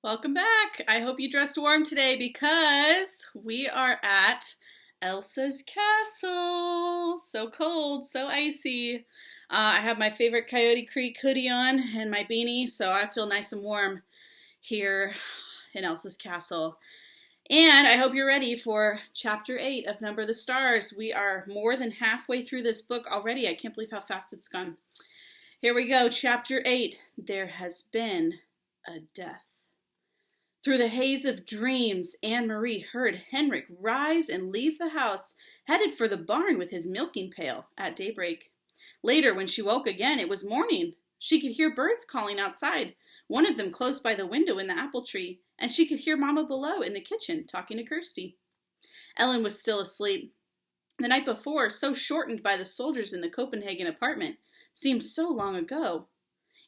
Welcome back. I hope you dressed warm today because we are at Elsa's castle. So cold, so icy. I have my favorite Coyote Creek hoodie on and my beanie, so I feel nice and warm here in Elsa's castle. And I hope you're ready for Chapter 8 of Number the Stars. We are more than halfway through this book already. I can't believe how fast it's gone. Here we go, Chapter 8. There has been a death. Through the haze of dreams, Anne-Marie heard Henrik rise and leave the house, headed for the barn with his milking pail at daybreak. Later, when she woke again, it was morning. She could hear birds calling outside, one of them close by the window in the apple tree, and she could hear Mama below in the kitchen talking to Kirsty. Ellen was still asleep. The night before, so shortened by the soldiers in the Copenhagen apartment, seemed so long ago.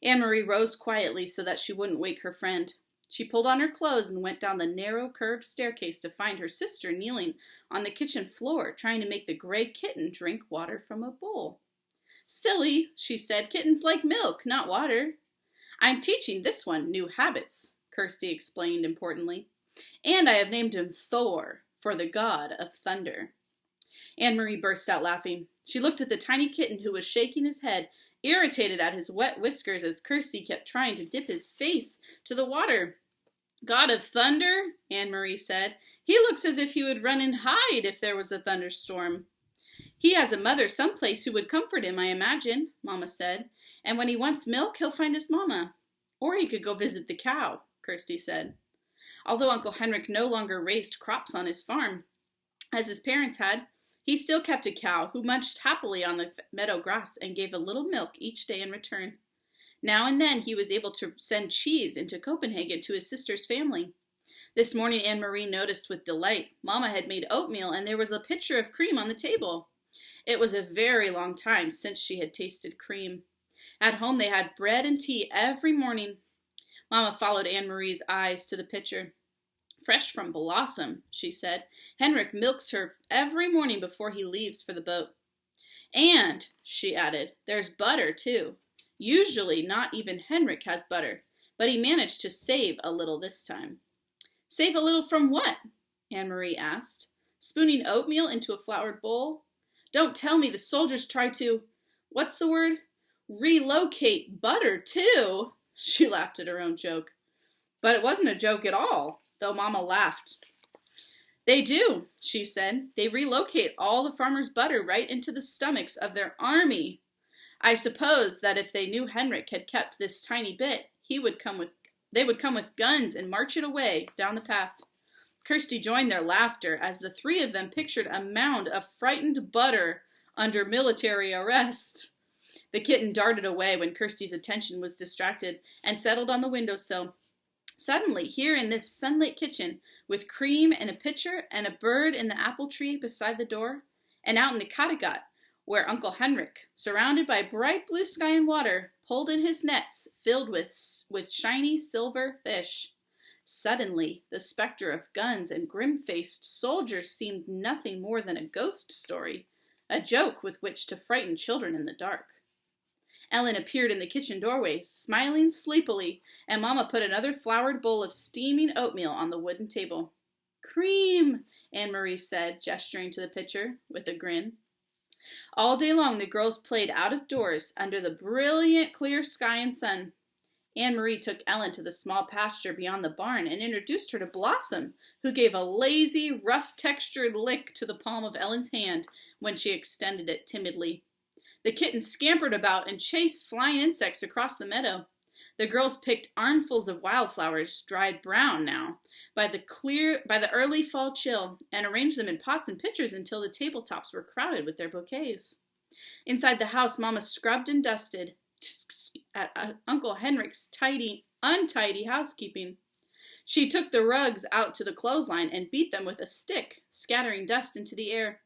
Anne-Marie rose quietly so that she wouldn't wake her friend. She pulled on her clothes and went down the narrow, curved staircase to find her sister kneeling on the kitchen floor, trying to make the gray kitten drink water from a bowl. "Silly," she said. "Kittens like milk, not water." "I'm teaching this one new habits," Kirsty explained importantly. "And I have named him Thor, for the god of thunder." Anne-Marie burst out laughing. She looked at the tiny kitten who was shaking his head, irritated at his wet whiskers as Kirsty kept trying to dip his face to the water. "God of thunder," Anne-Marie said. "He looks as if he would run and hide if there was a thunderstorm." "He has a mother someplace who would comfort him, I imagine," Mama said. "And when he wants milk, he'll find his mama. Or he could go visit the cow," Kirsty said. Although Uncle Henrik no longer raised crops on his farm, as his parents had, he still kept a cow who munched happily on the meadow grass and gave a little milk each day in return. Now and then he was able to send cheese into Copenhagen to his sister's family. This morning Anne-Marie noticed with delight Mama had made oatmeal and there was a pitcher of cream on the table. It was a very long time since she had tasted cream. At home they had bread and tea every morning. Mama followed Anne-Marie's eyes to the pitcher. "Fresh from Blossom," she said. "Henrik milks her every morning before he leaves for the boat. And," she added, "there's butter, too. Usually not even Henrik has butter, but he managed to save a little this time." "Save a little from what?" Anne-Marie asked. "Spooning oatmeal into a floured bowl? Don't tell me the soldiers tried to, what's the word? Relocate butter, too." She laughed at her own joke. But it wasn't a joke at all, though Mama laughed. "They do," she said. "They relocate all the farmers' butter right into the stomachs of their army. I suppose that if they knew Henrik had kept this tiny bit, they would come with guns and march it away down the path." Kirsty joined their laughter as the three of them pictured a mound of frightened butter under military arrest. The kitten darted away when Kirsty's attention was distracted and settled on the windowsill. Suddenly, here in this sunlit kitchen, with cream and a pitcher and a bird in the apple tree beside the door, and out in the Kattegat, where Uncle Henrik, surrounded by bright blue sky and water, pulled in his nets filled with shiny silver fish. Suddenly, the specter of guns and grim-faced soldiers seemed nothing more than a ghost story, a joke with which to frighten children in the dark. Ellen appeared in the kitchen doorway, smiling sleepily, and Mama put another floured bowl of steaming oatmeal on the wooden table. "Cream," Anne-Marie said, gesturing to the pitcher, with a grin. All day long the girls played out of doors, under the brilliant clear sky and sun. Anne-Marie took Ellen to the small pasture beyond the barn and introduced her to Blossom, who gave a lazy, rough-textured lick to the palm of Ellen's hand when she extended it timidly. The kitten scampered about and chased flying insects across the meadow. The girls picked armfuls of wildflowers, dried brown now, by the early fall chill, and arranged them in pots and pitchers until the tabletops were crowded with their bouquets. Inside the house, Mama scrubbed and dusted at Uncle Henrik's untidy housekeeping. She took the rugs out to the clothesline and beat them with a stick, scattering dust into the air.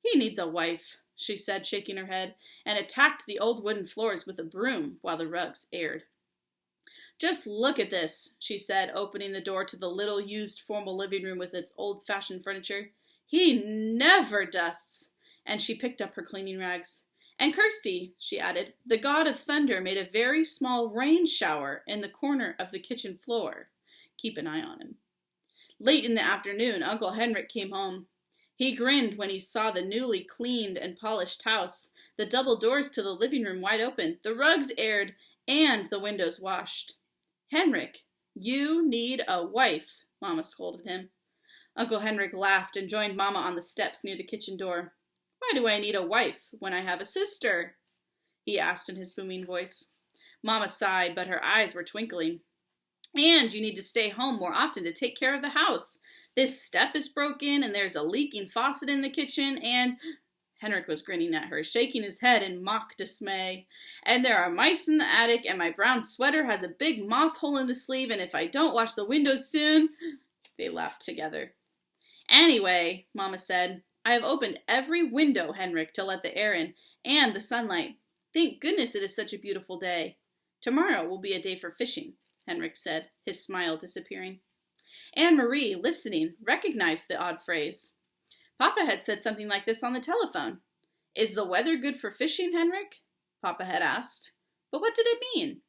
"He needs a wife," she said, shaking her head, and attacked the old wooden floors with a broom while the rugs aired. "Just look at this," she said, opening the door to the little used formal living room with its old-fashioned furniture. "He never dusts," and she picked up her cleaning rags. And Kirsty, she added, the god of thunder made a very small rain shower in the corner of the kitchen floor. Keep an eye on him. Late in the afternoon, Uncle Henrik came home. He grinned when he saw the newly cleaned and polished house, the double doors to the living room wide open, the rugs aired, and the windows washed. Henrik, you need a wife, Mama scolded him. Uncle Henrik laughed and joined Mama on the steps near the kitchen door. Why do I need a wife when I have a sister? He asked in his booming voice. Mama sighed, but her eyes were twinkling. And you need to stay home more often to take care of the house. This step is broken, and there's a leaking faucet in the kitchen, and... Henrik was grinning at her, shaking his head in mock dismay. And there are mice in the attic, and my brown sweater has a big moth hole in the sleeve, and if I don't wash the windows soon... They laughed together. Anyway, Mama said, I have opened every window, Henrik, to let the air in, and the sunlight. Thank goodness it is such a beautiful day. Tomorrow will be a day for fishing, Henrik said, his smile disappearing. Anne-Marie, listening, recognized the odd phrase. Papa had said something like this on the telephone. Is the weather good for fishing, Henrik? Papa had asked. But what did it mean?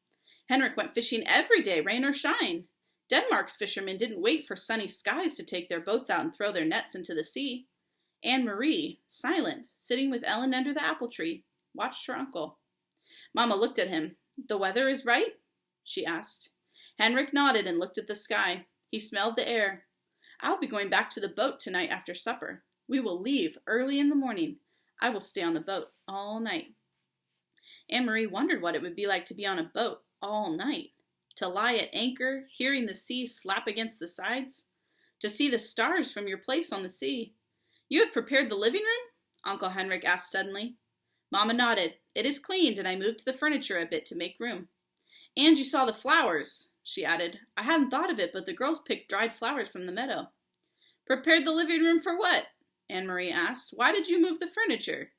Henrik went fishing every day, rain or shine. Denmark's fishermen didn't wait for sunny skies to take their boats out and throw their nets into the sea. Anne-Marie, silent, sitting with Ellen under the apple tree, watched her uncle. Mama looked at him. The weather is right? She asked. Henrik nodded and looked at the sky. He smelled the air. I'll be going back to the boat tonight after supper. We will leave early in the morning. I will stay on the boat all night. Anne-Marie wondered what it would be like to be on a boat all night. To lie at anchor, hearing the sea slap against the sides. To see the stars from your place on the sea. You have prepared the living room? Uncle Henrik asked suddenly. Mama nodded. It is cleaned, and I moved the furniture a bit to make room. And you saw the flowers, she added. I hadn't thought of it, but the girls picked dried flowers from the meadow. Prepared the living room for what? Anne-Marie asked. Why did you move the furniture?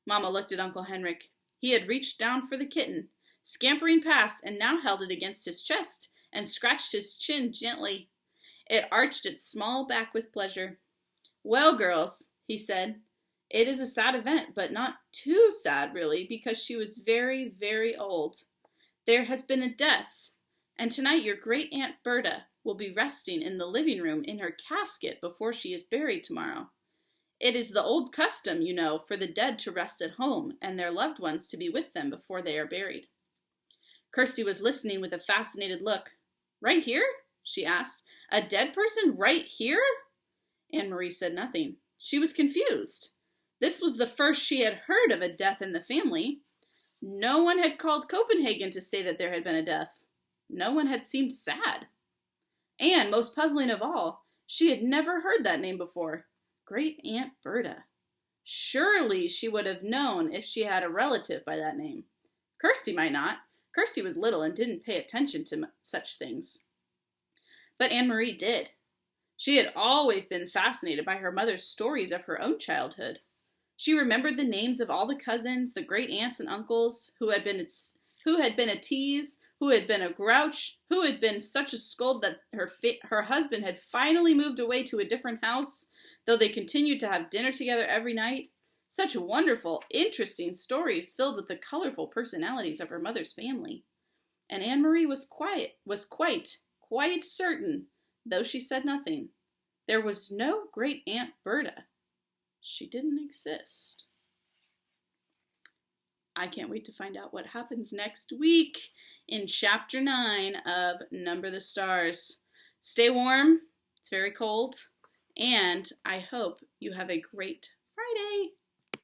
Mama looked at Uncle Henrik. He had reached down for the kitten, scampering past, and now held it against his chest and scratched his chin gently. It arched its small back with pleasure. Well, girls, he said, it is a sad event, but not too sad, really, because she was very, very old. There has been a death, and tonight your great-aunt Berta will be resting in the living room in her casket before she is buried tomorrow. It is the old custom, you know, for the dead to rest at home and their loved ones to be with them before they are buried. Kirsty was listening with a fascinated look. Right here? She asked. A dead person right here? Anne-Marie said nothing. She was confused. This was the first she had heard of a death in the family. No one had called Copenhagen to say that there had been a death. No one had seemed sad. And, most puzzling of all, she had never heard that name before. Great-Aunt Berta. Surely she would have known if she had a relative by that name. Kirsty might not. Kirsty was little and didn't pay attention to such things. But Anne-Marie did. She had always been fascinated by her mother's stories of her own childhood. She remembered the names of all the cousins, the great-aunts and uncles, who had been a tease, who had been a grouch, who had been such a scold that her husband had finally moved away to a different house, though they continued to have dinner together every night. Such wonderful, interesting stories filled with the colorful personalities of her mother's family. And Anne-Marie was quite certain, though she said nothing. There was no great-aunt Berta. She didn't exist. I can't wait to find out what happens next week in Chapter 9 of Number the Stars. Stay warm. It's very cold. And I hope you have a great Friday.